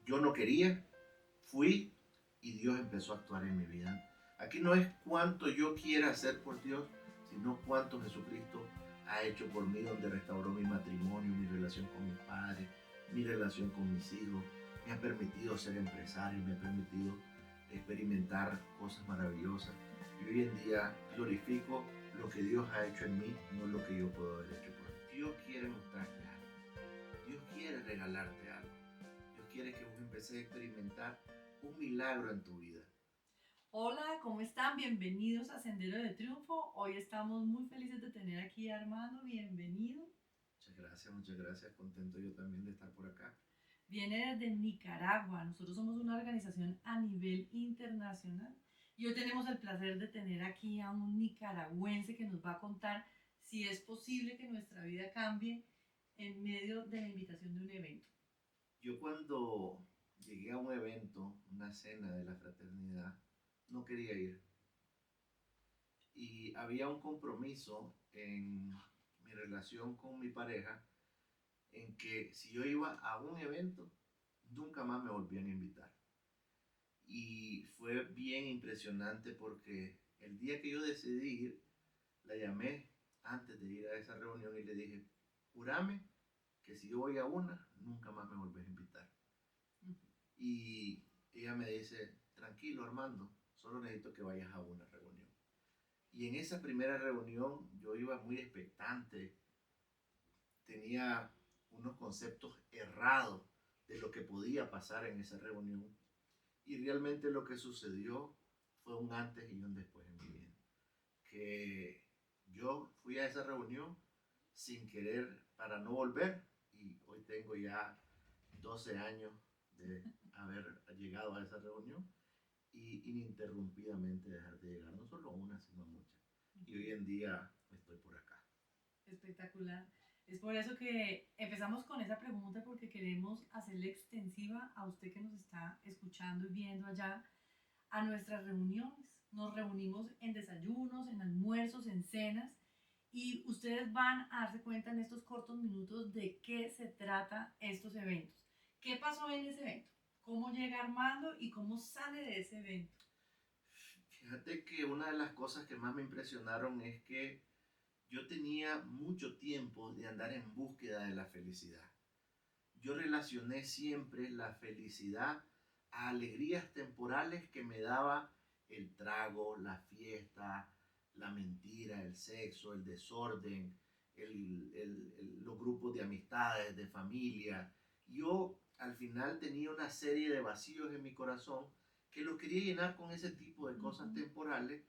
Yo no quería, fui y Dios empezó a actuar en mi vida. Aquí no es cuánto yo quiera hacer por Dios, sino cuánto Jesucristo ha hecho por mí, donde restauró mi matrimonio, mi relación con mis padres, mi relación con mis hijos. Me ha permitido ser empresario, me ha permitido experimentar cosas maravillosas. Y hoy en día glorifico lo que Dios ha hecho en mí, no lo que yo puedo haber hecho por Él. Dios quiere mostrarte algo. Dios quiere regalarte algo. Dios quiere que vos empieces a experimentar un milagro en tu vida. Hola, ¿cómo están? Bienvenidos a Sendero de Triunfo. Hoy estamos muy felices de tener aquí a Armando. Bienvenido. Muchas gracias, muchas gracias. Contento yo también de estar por acá. Viene desde Nicaragua. Nosotros somos una organización a nivel internacional y hoy tenemos el placer de tener aquí a un nicaragüense que nos va a contar si es posible que nuestra vida cambie en medio de la invitación de un evento. Yo cuando llegué a un evento, una cena de la fraternidad, no quería ir. Y había un compromiso en mi relación con mi pareja en que si yo iba a un evento, nunca más me volvían a invitar. Y fue bien impresionante porque el día que yo decidí ir, la llamé antes de ir a esa reunión y le dije, jurame que si yo voy a una, nunca más me volvés a invitar. Y ella me dice, tranquilo Armando, solo necesito que vayas a una reunión. Y en esa primera reunión yo iba muy expectante, tenía unos conceptos errados de lo que podía pasar en esa reunión. Y realmente lo que sucedió fue un antes y un después en mi vida. Que yo fui a esa reunión sin querer para no volver y hoy tengo ya 12 años de haber llegado a esa reunión y ininterrumpidamente dejar de llegar, no solo a una, sino a muchas. Y hoy en día estoy por acá. Espectacular. Es por eso que empezamos con esa pregunta porque queremos hacerle extensiva a usted que nos está escuchando y viendo allá a nuestras reuniones. Nos reunimos en desayunos, en almuerzos, en cenas y ustedes van a darse cuenta en estos cortos minutos de qué se trata estos eventos. ¿Qué pasó en ese evento? ¿Cómo llega Armando y cómo sale de ese evento? Fíjate que una de las cosas que más me impresionaron es que yo tenía mucho tiempo de andar en búsqueda de la felicidad. Yo relacioné siempre la felicidad a alegrías temporales que me daba el trago, la fiesta, la mentira, el sexo, el desorden, los grupos de amistades, de familia. Yo al final tenía una serie de vacíos en mi corazón que lo quería llenar con ese tipo de cosas temporales.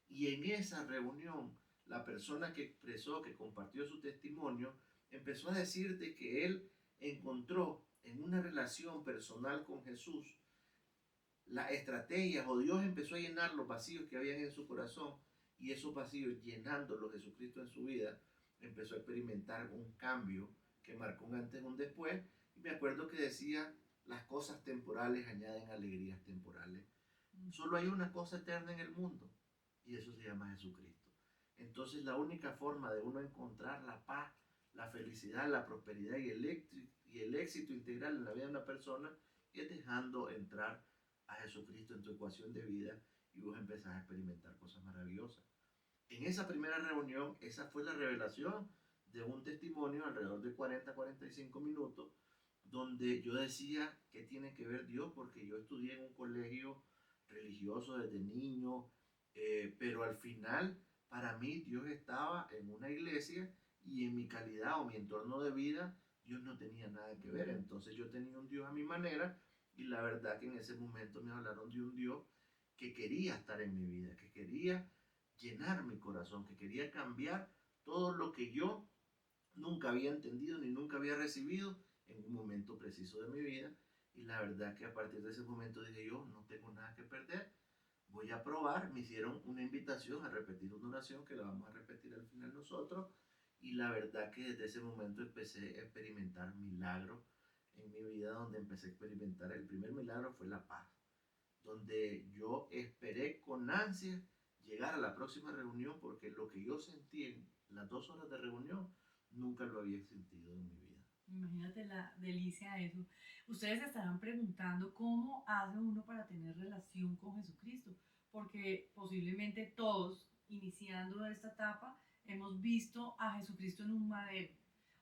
Y en esa reunión, la persona que expresó, que compartió su testimonio, empezó a decirte que él encontró en una relación personal con Jesús las estrategias o Dios empezó a llenar los vacíos que habían en su corazón y esos vacíos llenándolos Jesucristo en su vida empezó a experimentar un cambio que marcó un antes y un después y me acuerdo que decía las cosas temporales añaden alegrías temporales. Solo hay una cosa eterna en el mundo y eso se llama Jesucristo. Entonces la única forma de uno encontrar la paz, la felicidad, la prosperidad y el éxito integral en la vida de una persona es dejando entrar a Jesucristo en tu ecuación de vida y vos empezás a experimentar cosas maravillosas. En esa primera reunión, esa fue la revelación de un testimonio alrededor de 40-45 minutos, donde yo decía qué tiene que ver Dios, porque yo estudié en un colegio religioso desde niño, pero al final para mí Dios estaba en una iglesia y en mi calidad o mi entorno de vida Dios no tenía nada que ver. Entonces yo tenía un Dios a mi manera y la verdad que en ese momento me hablaron de un Dios que quería estar en mi vida, que quería llenar mi corazón, que quería cambiar todo lo que yo nunca había entendido ni nunca había recibido en un momento preciso de mi vida. Y la verdad que a partir de ese momento dije yo, no tengo nada que perder, voy a probar. Me hicieron una invitación a repetir una oración que la vamos a repetir al final nosotros. Y la verdad que desde ese momento empecé a experimentar milagros en mi vida, donde empecé a experimentar, el primer milagro fue la paz, donde yo esperé con ansia llegar a la próxima reunión porque lo que yo sentí en las 2 horas de reunión nunca lo había sentido en mi vida. Imagínate la delicia de eso. Ustedes se estarán preguntando cómo hace uno para tener relación con Jesucristo, porque posiblemente todos, iniciando esta etapa, hemos visto a Jesucristo en un madero,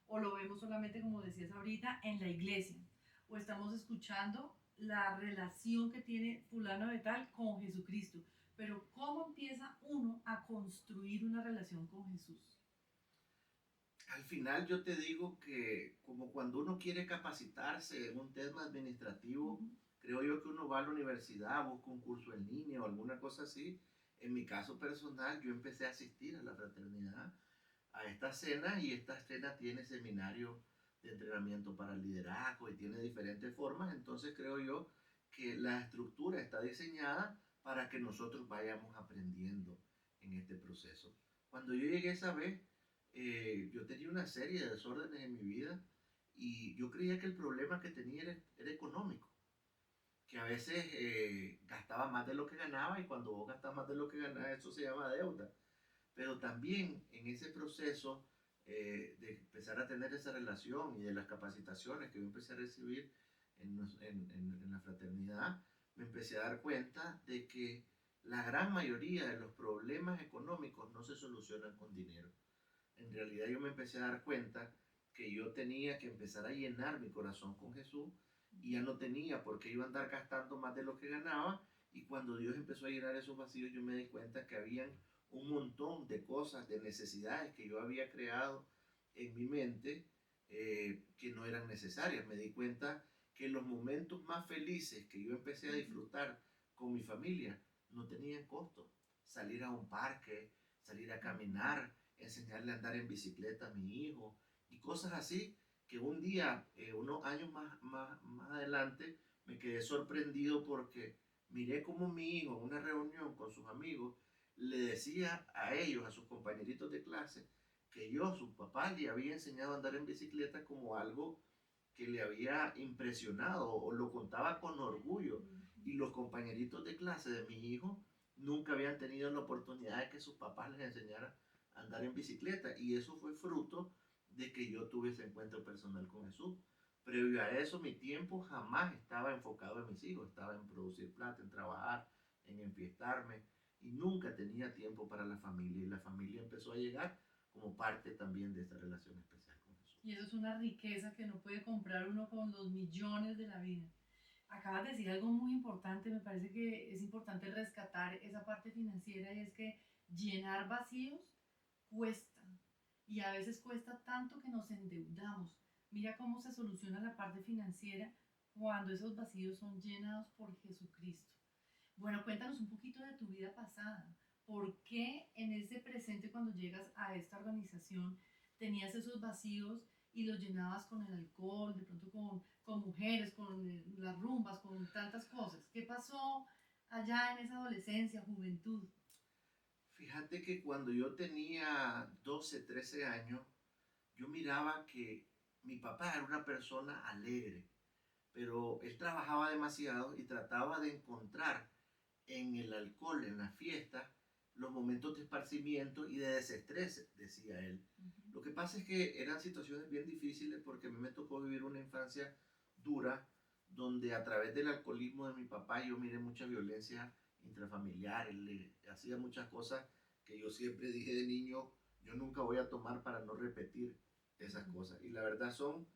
o lo vemos solamente, como decías ahorita, en la iglesia, o estamos escuchando la relación que tiene fulano de tal con Jesucristo. Pero ¿cómo empieza uno a construir una relación con Jesús? Al final yo te digo que como cuando uno quiere capacitarse en un tema administrativo, Ujú. creo yo que uno va a la universidad, busca un curso en línea o alguna cosa así. En mi caso personal, yo empecé a asistir a la fraternidad, a esta cena, y esta cena tiene seminario de entrenamiento para el liderazgo y tiene diferentes formas. Entonces creo yo que la estructura está diseñada para que nosotros vayamos aprendiendo en este proceso. Cuando yo llegué esa vez, yo tenía una serie de desórdenes en mi vida y yo creía que el problema que tenía era económico, que a veces gastaba más de lo que ganaba, y cuando vos gastas más de lo que ganas, eso se llama deuda. Pero también en ese proceso de empezar a tener esa relación y de las capacitaciones que yo empecé a recibir en la fraternidad, me empecé a dar cuenta de que la gran mayoría de los problemas económicos no se solucionan con dinero. En realidad yo me empecé a dar cuenta que yo tenía que empezar a llenar mi corazón con Jesús, y ya no tenía por qué yo andar gastando más de lo que ganaba. Y cuando Dios empezó a llenar esos vacíos, yo me di cuenta que habían un montón de cosas, de necesidades que yo había creado en mi mente, que no eran necesarias. Me di cuenta que los momentos más felices que yo empecé a Ujú. disfrutar con mi familia no tenían costo. Salir a un parque, salir a Ujú. caminar, enseñarle a andar en bicicleta a mi hijo y cosas así, que un día, unos años más adelante, me quedé sorprendido porque miré como mi hijo en una reunión con sus amigos le decía a ellos, a sus compañeritos de clase, que yo, su papá, le había enseñado a andar en bicicleta como algo que le había impresionado, o lo contaba con orgullo. Ujú. Y los compañeritos de clase de mi hijo nunca habían tenido la oportunidad de que sus papás les enseñaran a andar en bicicleta. Y eso fue fruto de que yo tuve ese encuentro personal con Jesús. Previo a eso, mi tiempo jamás estaba enfocado en mis hijos, estaba en producir plata, en trabajar, en enfiestarme, y nunca tenía tiempo para la familia. Y la familia empezó a llegar como parte también de esta relación especial con Jesús. Y eso es una riqueza que no puede comprar uno con los millones de la vida. Acabas de decir algo muy importante, me parece que es importante rescatar esa parte financiera, y es que llenar vacíos cuesta, y a veces cuesta tanto que nos endeudamos. Mira cómo se soluciona la parte financiera cuando esos vacíos son llenados por Jesucristo. Bueno, cuéntanos un poquito de tu vida pasada. ¿Por qué en ese presente, cuando llegas a esta organización, tenías esos vacíos y los llenabas con el alcohol, de pronto con mujeres, con las rumbas, con tantas cosas? ¿Qué pasó allá en esa adolescencia, juventud? Fíjate que cuando yo tenía 12, 13 años, yo miraba que mi papá era una persona alegre, pero él trabajaba demasiado y trataba de encontrar en el alcohol, en la fiesta, los momentos de esparcimiento y de desestrés, decía él. Ujú. Lo que pasa es que eran situaciones bien difíciles porque a mí me tocó vivir una infancia dura, donde a través del alcoholismo de mi papá yo miré mucha violencia intrafamiliar. Él le hacía muchas cosas que yo siempre dije de niño, yo nunca voy a tomar para no repetir esas Ujú. cosas. Y la verdad son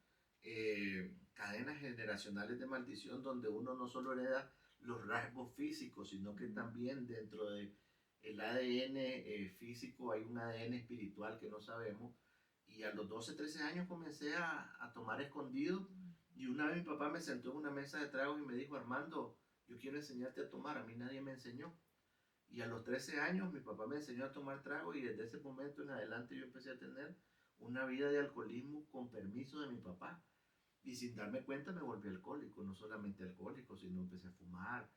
cadenas generacionales de maldición, donde uno no solo hereda los rasgos físicos, sino que Ujú. también dentro de el ADN físico hay un ADN espiritual que no sabemos. Y a los 12, 13 años comencé a tomar escondido, y una vez mi papá me sentó en una mesa de tragos y me dijo, Armando, yo quiero enseñarte a tomar, a mí nadie me enseñó. Y a los 13 años mi papá me enseñó a tomar trago, y desde ese momento en adelante yo empecé a tener una vida de alcoholismo con permiso de mi papá. Y sin darme cuenta me volví alcohólico, no solamente alcohólico, sino empecé a fumar.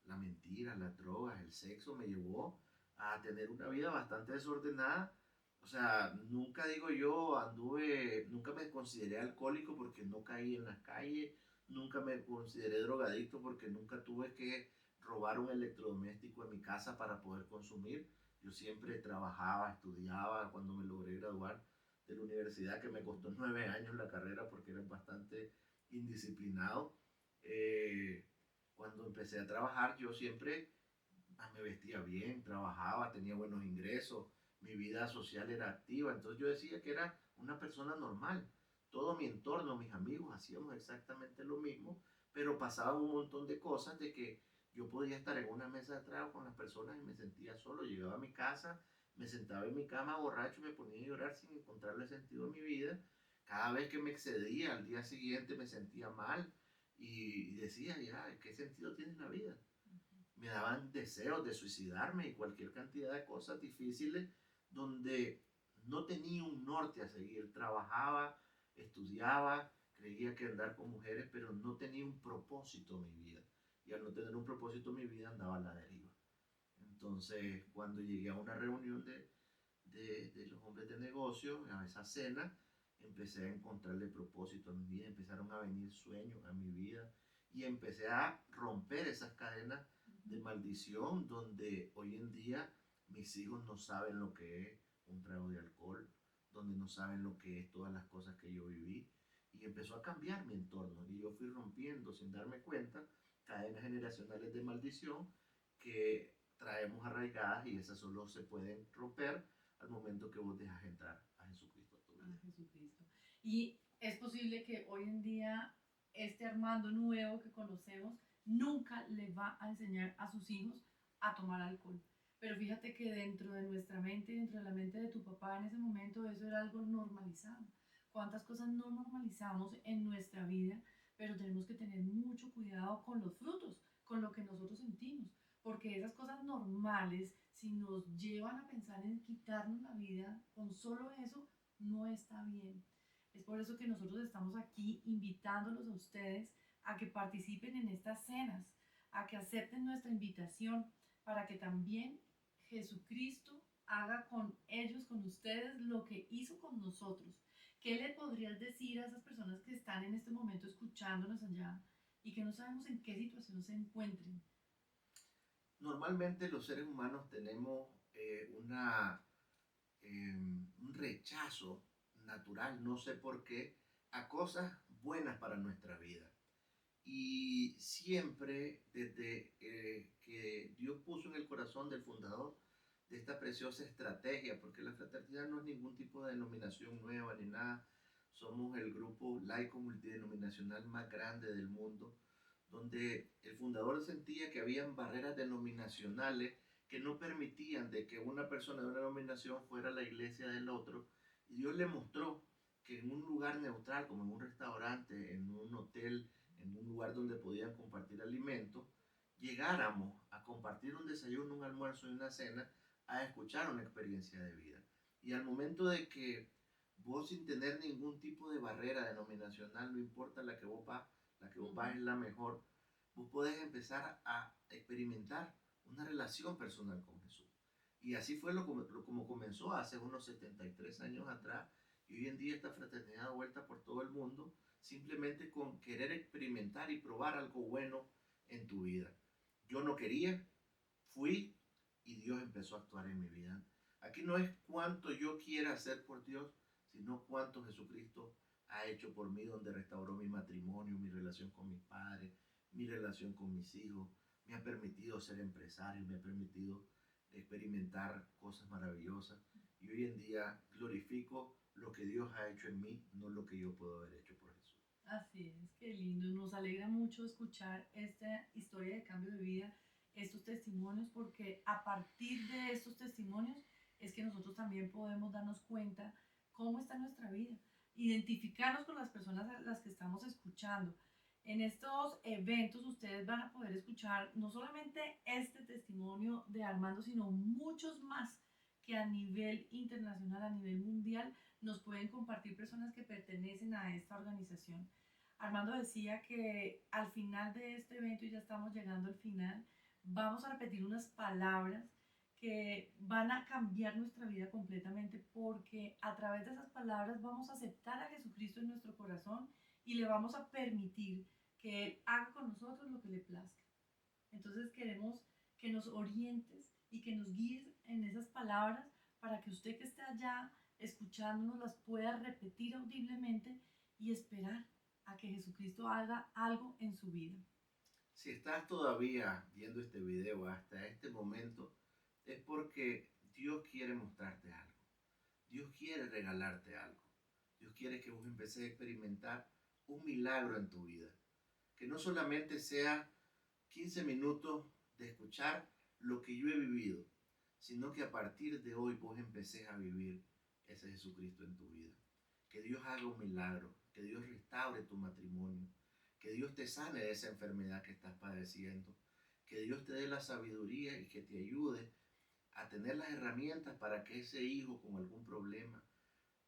La mentira, las drogas, el sexo me llevó a tener una vida bastante desordenada. O sea, nunca digo yo anduve, nunca me consideré alcohólico porque no caí en las calles, nunca me consideré drogadicto porque nunca tuve que robar un electrodoméstico en mi casa para poder consumir. Yo siempre trabajaba, estudiaba. Cuando me logré graduar de la universidad, que me costó 9 años la carrera porque era bastante indisciplinado. Eh, Cuando empecé a trabajar, yo siempre me vestía bien, trabajaba, tenía buenos ingresos, mi vida social era activa, entonces yo decía que era una persona normal. Todo mi entorno, mis amigos, hacíamos exactamente lo mismo, pero pasaban un montón de cosas de que yo podía estar en una mesa de trabajo con las personas y me sentía solo. Llegaba a mi casa, me sentaba en mi cama borracho y me ponía a llorar sin encontrarle sentido a mi vida. Cada vez que me excedía, al día siguiente me sentía mal y decía, ya, ¿qué sentido tiene la vida? Me daban deseos de suicidarme y cualquier cantidad de cosas difíciles donde no tenía un norte a seguir. Trabajaba, estudiaba, creía que andar con mujeres, pero no tenía un propósito en mi vida. Y al no tener un propósito en mi vida andaba a la deriva. Entonces, cuando llegué a una reunión de los hombres de negocio, a esa cena, empecé a encontrarle propósito a mi vida, empezaron a venir sueños a mi vida y empecé a romper esas cadenas de maldición donde hoy en día mis hijos no saben lo que es un trago de alcohol, donde no saben lo que es todas las cosas que yo viví y empezó a cambiar mi entorno y yo fui rompiendo sin darme cuenta cadenas generacionales de maldición que traemos arraigadas y esas solo se pueden romper al momento que vos dejas entrar a Jesucristo a tu vida. A Jesucristo. Y es posible que hoy en día este Armando nuevo que conocemos nunca le va a enseñar a sus hijos a tomar alcohol. Pero fíjate que dentro de nuestra mente, dentro de la mente de tu papá en ese momento, eso era algo normalizado. ¿Cuántas cosas no normalizamos en nuestra vida? Pero tenemos que tener mucho cuidado con los frutos, con lo que nosotros sentimos. Porque esas cosas normales, si nos llevan a pensar en quitarnos la vida, con solo eso, no está bien. Es por eso que nosotros estamos aquí invitándolos a ustedes a que participen en estas cenas, a que acepten nuestra invitación para que también Jesucristo haga con ellos, con ustedes, lo que hizo con nosotros. ¿Qué le podrías decir a esas personas que están en este momento escuchándonos allá y que no sabemos en qué situación se encuentren? Normalmente los seres humanos tenemos un rechazo natural, no sé por qué, a cosas buenas para nuestra vida. Y siempre, desde que Dios puso en el corazón del fundador de esta preciosa estrategia, porque la fraternidad no es ningún tipo de denominación nueva ni nada, somos el grupo laico multidenominacional más grande del mundo, donde el fundador sentía que habían barreras denominacionales que no permitían de que una persona de una denominación fuera a la iglesia del otro, y Dios le mostró que en un lugar neutral, como en un restaurante, en un hotel, en un lugar donde podían compartir alimentos, llegáramos a compartir un desayuno, un almuerzo y una cena, a escuchar una experiencia de vida. Y al momento de que vos, sin tener ningún tipo de barrera denominacional, no importa la que vos vas, la que vos vas es la mejor, vos podés empezar a experimentar una relación personal con Jesús. Y así fue como comenzó hace unos 73 años atrás, y hoy en día esta fraternidad da vuelta por todo el mundo, simplemente con querer experimentar y probar algo bueno en tu vida. Yo no quería, fui y Dios empezó a actuar en mi vida. Aquí no es cuánto yo quiera hacer por Dios, sino cuánto Jesucristo ha hecho por mí, donde restauró mi matrimonio, mi relación con mis padres, mi relación con mis hijos, me ha permitido ser empresario, me ha permitido experimentar cosas maravillosas y hoy en día glorifico lo que Dios ha hecho en mí, no lo que yo puedo haber hecho por Jesús. Así es, qué lindo. Nos alegra mucho escuchar esta historia de cambio de vida, estos testimonios, porque a partir de estos testimonios es que nosotros también podemos darnos cuenta cómo está nuestra vida, identificarnos con las personas a las que estamos escuchando. En estos eventos ustedes van a poder escuchar no solamente este testimonio de Armando, sino muchos más que a nivel internacional, a nivel mundial, nos pueden compartir personas que pertenecen a esta organización. Armando decía que al final de este evento, y ya estamos llegando al final, vamos a repetir unas palabras que van a cambiar nuestra vida completamente porque a través de esas palabras vamos a aceptar a Jesucristo en nuestro corazón y le vamos a permitir que Él haga con nosotros lo que le plazca. Entonces queremos que nos orientes y que nos guíes en esas palabras para que usted que esté allá escuchándonos las pueda repetir audiblemente y esperar a que Jesucristo haga algo en su vida. Si estás todavía viendo este video hasta este momento, es porque Dios quiere mostrarte algo. Dios quiere regalarte algo. Dios quiere que vos empieces a experimentar un milagro en tu vida. Que no solamente sea 15 minutos de escuchar lo que yo he vivido, sino que a partir de hoy vos empecés a vivir ese Jesucristo en tu vida. Que Dios haga un milagro, que Dios restaure tu matrimonio, que Dios te sane de esa enfermedad que estás padeciendo, que Dios te dé la sabiduría y que te ayude a tener las herramientas para que ese hijo con algún problema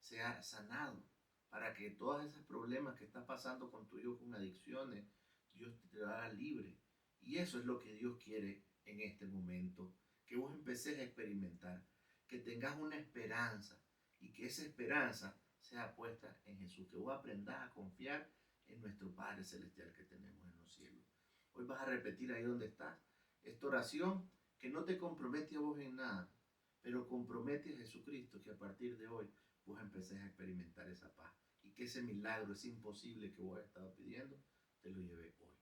sea sanado, para que todos esos problemas que estás pasando con tu hijo con adicciones, Dios te haga libre. Y eso es lo que Dios quiere en este momento, que vos empeces a experimentar, que tengas una esperanza y que esa esperanza sea puesta en Jesús, que vos aprendas a confiar en nuestro Padre Celestial que tenemos en los cielos. Hoy vas a repetir ahí donde estás esta oración que no te compromete a vos en nada, pero compromete a Jesucristo que a partir de hoy vos empecés a experimentar esa paz y que ese milagro, ese imposible que vos has estado pidiendo, te lo lleve hoy.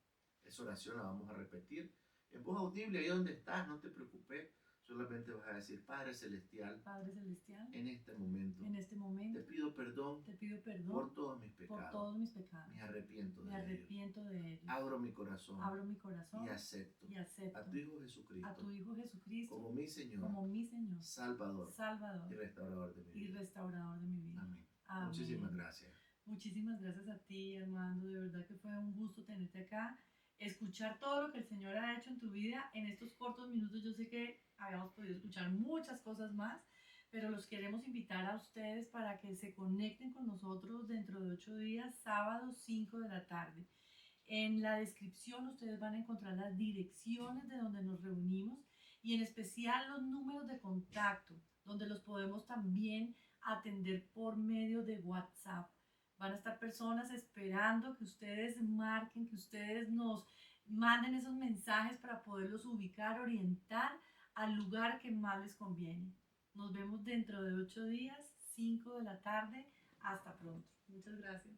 Esa oración la vamos a repetir en voz audible, ahí donde estás, no te preocupes, solamente vas a decir, Padre Celestial, Padre Celestial, en este momento te pido perdón te pido perdón por todos mis por pecados. todos mis pecados. Me arrepiento Me de ellos. arrepiento de ellos. Abro mi corazón Abro mi corazón y acepto y acepto a tu Hijo Jesucristo a tu Hijo Jesucristo como mi Señor, como mi Señor, Salvador y Salvador restaurador de mi y vida. restaurador de mi vida. Amén. Amén. Muchísimas gracias. Muchísimas gracias a ti, Armando. De verdad que fue un gusto tenerte acá. Escuchar todo lo que el Señor ha hecho en tu vida en estos cortos minutos. Yo sé que habíamos podido escuchar muchas cosas más, pero los queremos invitar a ustedes para que se conecten con nosotros dentro de 8 días, sábado 5 de la tarde. En la descripción ustedes van a encontrar las direcciones de donde nos reunimos y en especial los números de contacto, donde los podemos también atender por medio de WhatsApp. Van a estar personas esperando que ustedes marquen, que ustedes nos manden esos mensajes para poderlos ubicar, orientar al lugar que más les conviene. Nos vemos dentro de 8 días, 5 de la tarde. Hasta pronto. Muchas gracias.